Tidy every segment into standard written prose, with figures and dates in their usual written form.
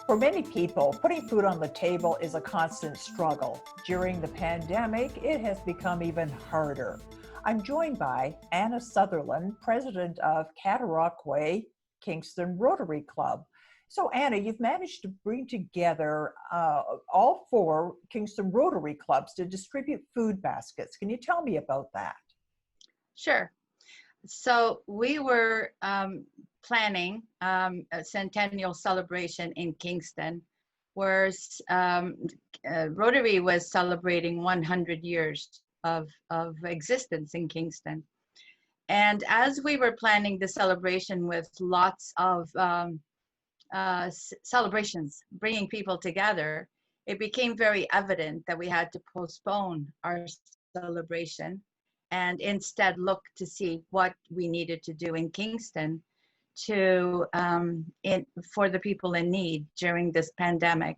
For many people, putting food on the table is a constant struggle. During the pandemic, it has become even harder. I'm joined by Anna Sutherland, president of Cataraqui Kingston Rotary Club. So, Anna, you've managed to bring together all four Kingston Rotary Clubs to distribute food baskets. Can you tell me about that? Sure. So we were planning a centennial celebration in Kingston, where Rotary was celebrating 100 years of existence in Kingston. And as we were planning the celebration with lots of celebrations, bringing people together, it became very evident that we had to postpone our celebration and instead look to see what we needed to do in Kingston to for the people in need during this pandemic.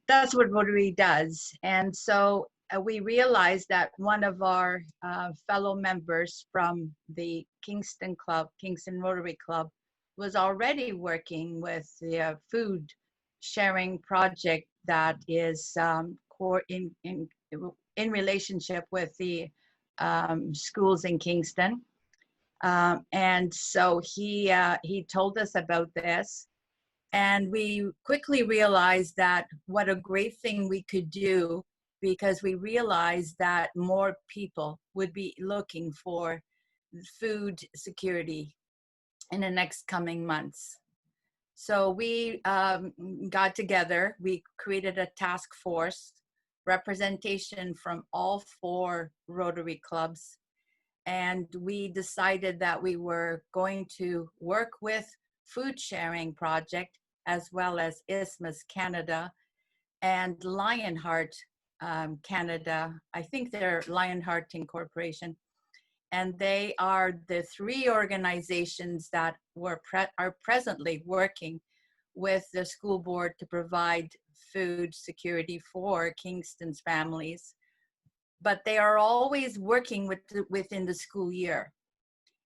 That's what Rotary does. And so we realized that one of our fellow members from the Kingston Club, Kingston Rotary Club, was already working with the food sharing project that is in relationship with the schools in Kingston. And so he told us about this, and we quickly realized that what a great thing we could do, because we realized that more people would be looking for food security in the next coming months. So we got together, we created a task force, representation from all four Rotary Clubs, and we decided that we were going to work with Food Sharing Project as well as Isthmus Canada and Lionheart Canada. I think they're Lionheart Incorporation. And they are the three organizations that are presently working with the school board to provide food security for Kingston's families. But they are always working within the school year.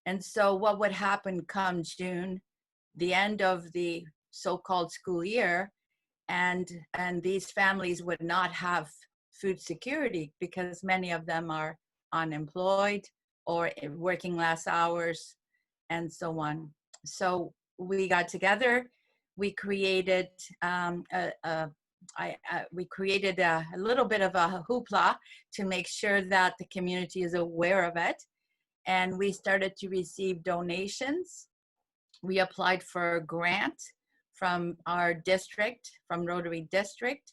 And so what would happen come June, the end of the so-called school year, and these families would not have food security because many of them are unemployed or working less hours and so on. So we got together, we created we created a little bit of a hoopla to make sure that the community is aware of it. And we started to receive donations. We applied for a grant from our district, from Rotary District,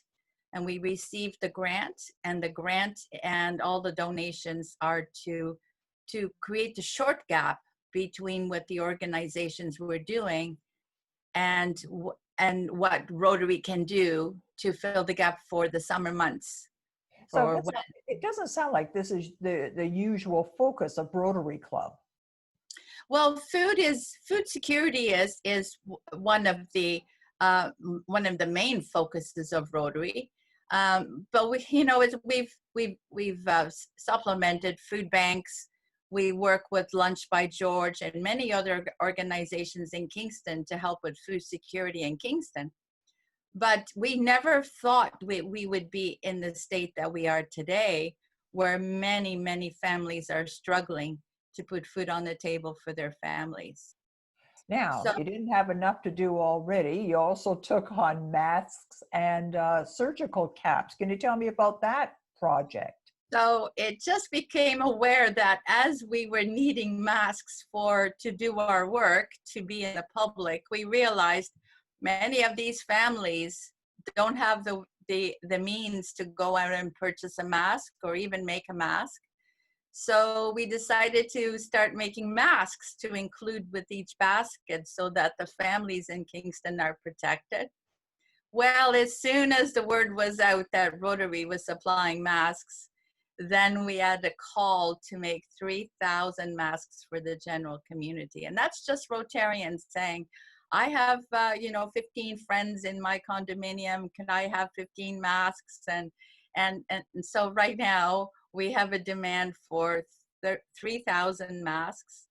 and we received the grant. And the grant and all the donations are to create the short gap between what the organizations were doing and what Rotary can do to fill the gap for the summer months. So it doesn't sound like this is the usual focus of Rotary Club. Well, food security is one of the main focuses of Rotary. But we've supplemented food banks. We work with Lunch by George and many other organizations in Kingston to help with food security in Kingston. But we never thought we would be in the state that we are today, where many, many families are struggling to put food on the table for their families. Now, you didn't have enough to do already. You also took on masks and surgical caps. Can you tell me about that project? So it just became aware that as we were needing masks to do our work, to be in the public, we realized many of these families don't have the means to go out and purchase a mask or even make a mask. So we decided to start making masks to include with each basket so that the families in Kingston are protected. Well, as soon as the word was out that Rotary was supplying masks, then we had a call to make 3,000 masks for the general community. And that's just Rotarians saying, I have 15 friends in my condominium, can I have 15 masks? And so right now we have a demand for 3,000 masks.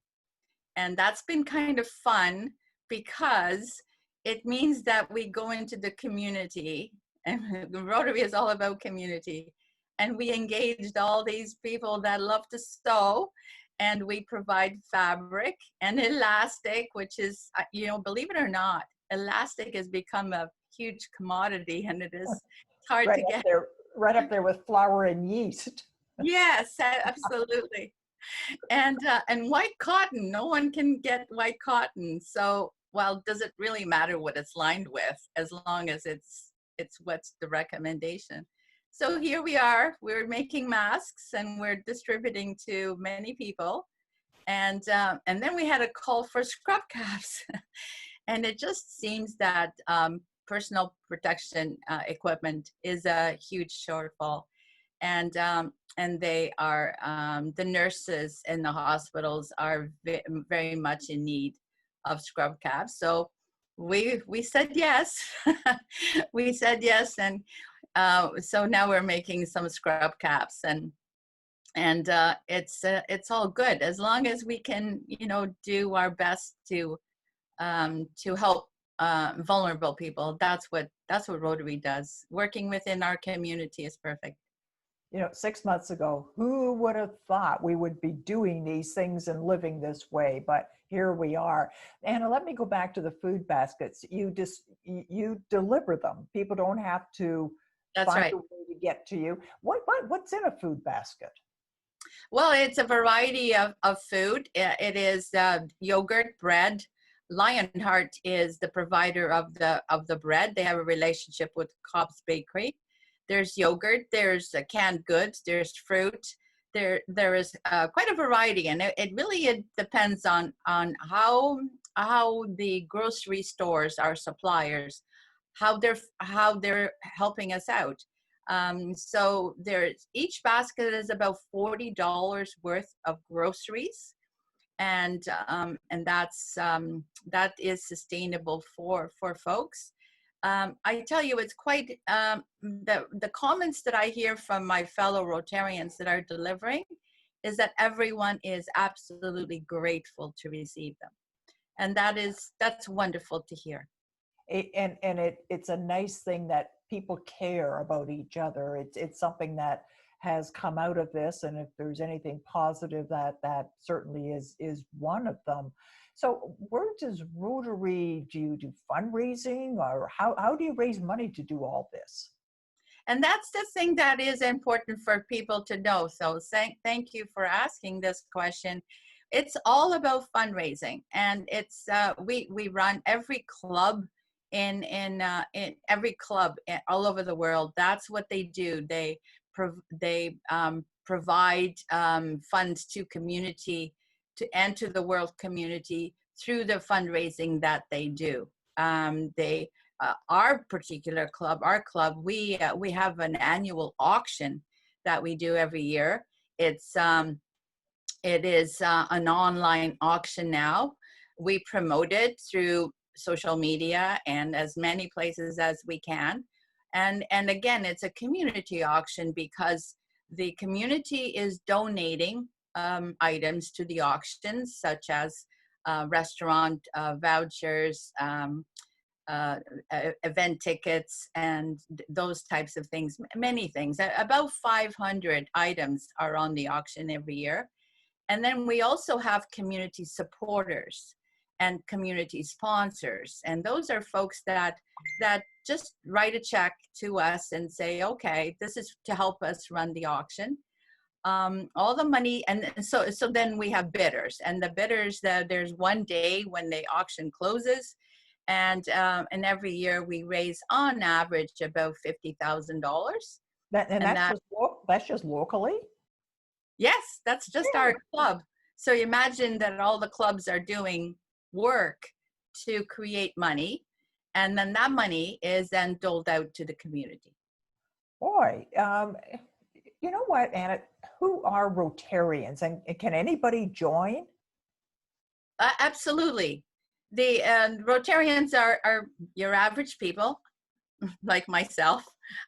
And that's been kind of fun because it means that we go into the community, and Rotary is all about community. And we engaged all these people that love to sew, and we provide fabric and elastic, which is, believe it or not, elastic has become a huge commodity, and it is hard Right to up get. there, right up there with flour and yeast. Yes, absolutely. And white cotton, no one can get white cotton. So, well, does it really matter what it's lined with, as long as it's what's the recommendation? So here we are, we're making masks and we're distributing to many people. And then we had a call for scrub caps. And it just seems that personal protection equipment is a huge shortfall. And they are, the nurses in the hospitals are very much in need of scrub caps. So we said yes. We said yes, and so now we're making some scrub caps, and it's all good as long as we can, do our best to help vulnerable people. That's what Rotary does. Working within our community is perfect. 6 months ago, who would have thought we would be doing these things and living this way? But here we are. Anna, let me go back to the food baskets. You deliver them. People don't have to That's find right. a way to get to you. What's in a food basket? Well, it's a variety of food. It is yogurt, bread. Lionheart is the provider of the bread. They have a relationship with Cobb's Bakery. There's yogurt, there's canned goods, there's fruit. There is quite a variety, and it really depends on how the grocery stores, our suppliers, how they're helping us out. So there's, each basket is about $40 worth of groceries, and that is sustainable for folks. I tell you, it's quite the comments that I hear from my fellow Rotarians that are delivering is that everyone is absolutely grateful to receive them, and that's wonderful to hear. It's a nice thing that people care about each other. It's something that has come out of this, and if there's anything positive, that certainly is one of them. So where does Rotary, do you do fundraising, or how do you raise money to do all this? And that's the thing that is important for people to know. So thank you for asking this question. It's all about fundraising, and it's we run every club in every club all over the world. That's what they do. They provide funds to community, and to the world community through the fundraising that they do. Our particular club, we have an annual auction that we do every year. It is an online auction now. We promote it through social media and as many places as we can. And again, it's a community auction because the community is donating items to the auctions, such as restaurant vouchers, event tickets, and those types of things, many things. About 500 items are on the auction every year. And then we also have community supporters and community sponsors. And those are folks that just write a check to us and say, okay, this is to help us run the auction. All the money, and so then we have bidders, and the bidders, there's one day when the auction closes, and every year we raise on average about $50,000. That's just locally? Yes, that's just our club. So you imagine that all the clubs are doing work to create money, and then that money is then doled out to the community. Boy, you know what, Anna? Who are Rotarians, and can anybody join? Absolutely. The Rotarians are your average people, like myself.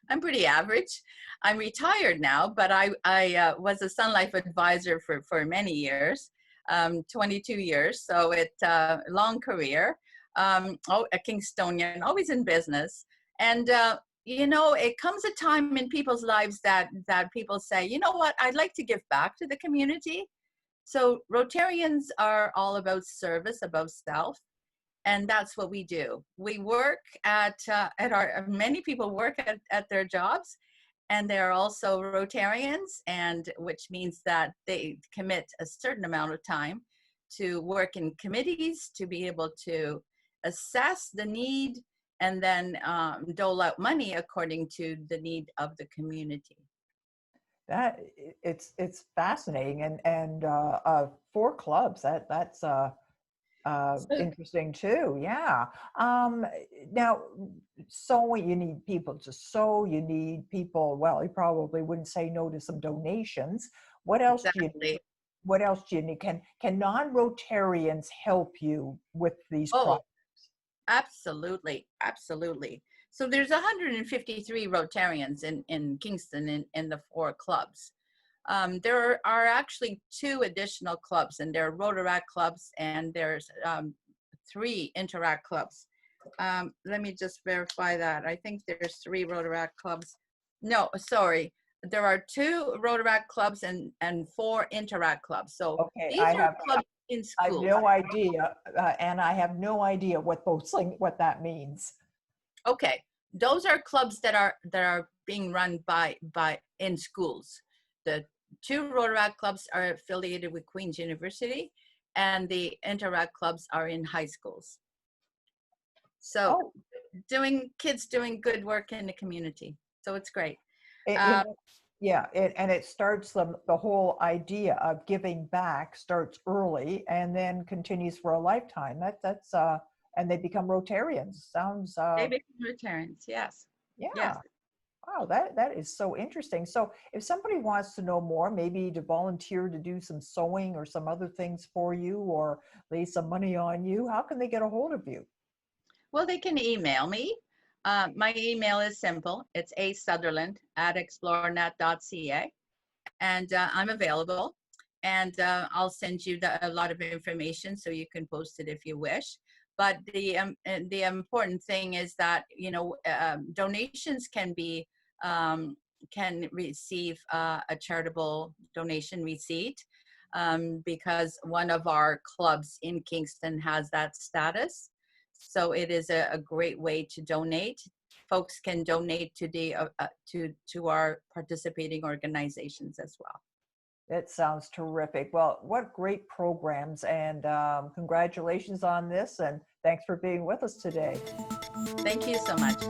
I'm pretty average. I'm retired now, but I was a Sun Life advisor for many years. 22 years. So it's a long career. A Kingstonian, always in business. And, it comes a time in people's lives that people say, you know what, I'd like to give back to the community. So Rotarians are all about service above self. And that's what we do. We work at many people work at their jobs, and they're also Rotarians, and which means that they commit a certain amount of time to work in committees to be able to assess the need and then dole out money according to the need of the community. That it's fascinating, and 4 clubs. That's So interesting too. Yeah. Now, sewing, you need people to sew. You need people. Well, you probably wouldn't say no to some donations. What else do you need? exactly. What else do you need? Can non-Rotarians help you with these Oh, projects? absolutely, absolutely. So there's 153 Rotarians in Kingston in the 4 clubs. There are actually 2 additional clubs, and there are Rotaract clubs, and there's 3 Interact clubs. Let me just verify that. I think there's 3 Rotaract clubs. No, sorry. There are 2 Rotaract clubs and 4 Interact clubs. So Okay, these are clubs in I have schools. no idea, and I have no idea what that means. Okay, those are clubs that are being run by in schools. The 2 Rotaract clubs are affiliated with Queen's University, and the Interact clubs are in high schools. So Oh, kids doing good work in the community. So it's great. you Uh, know, yeah, and it starts the whole idea of giving back starts early and then continues for a lifetime. That's and they become Rotarians. Sounds they become Rotarians. Yes. Yes. yeah. Wow, that is so interesting. So if somebody wants to know more, maybe to volunteer to do some sewing or some other things for you or lay some money on you, how can they get a hold of you? Well, they can email me. My email is simple. It's asutherland@explorenet.ca. And I'm available. And I'll send you a lot of information so you can post it if you wish. But the important thing is that donations can receive a charitable donation receipt because one of our clubs in Kingston has that status. So it is a great way to donate. Folks can donate to the to our participating organizations as well. That sounds terrific. Well, what great programs, and congratulations on this, and thanks for being with us today. Thank you so much.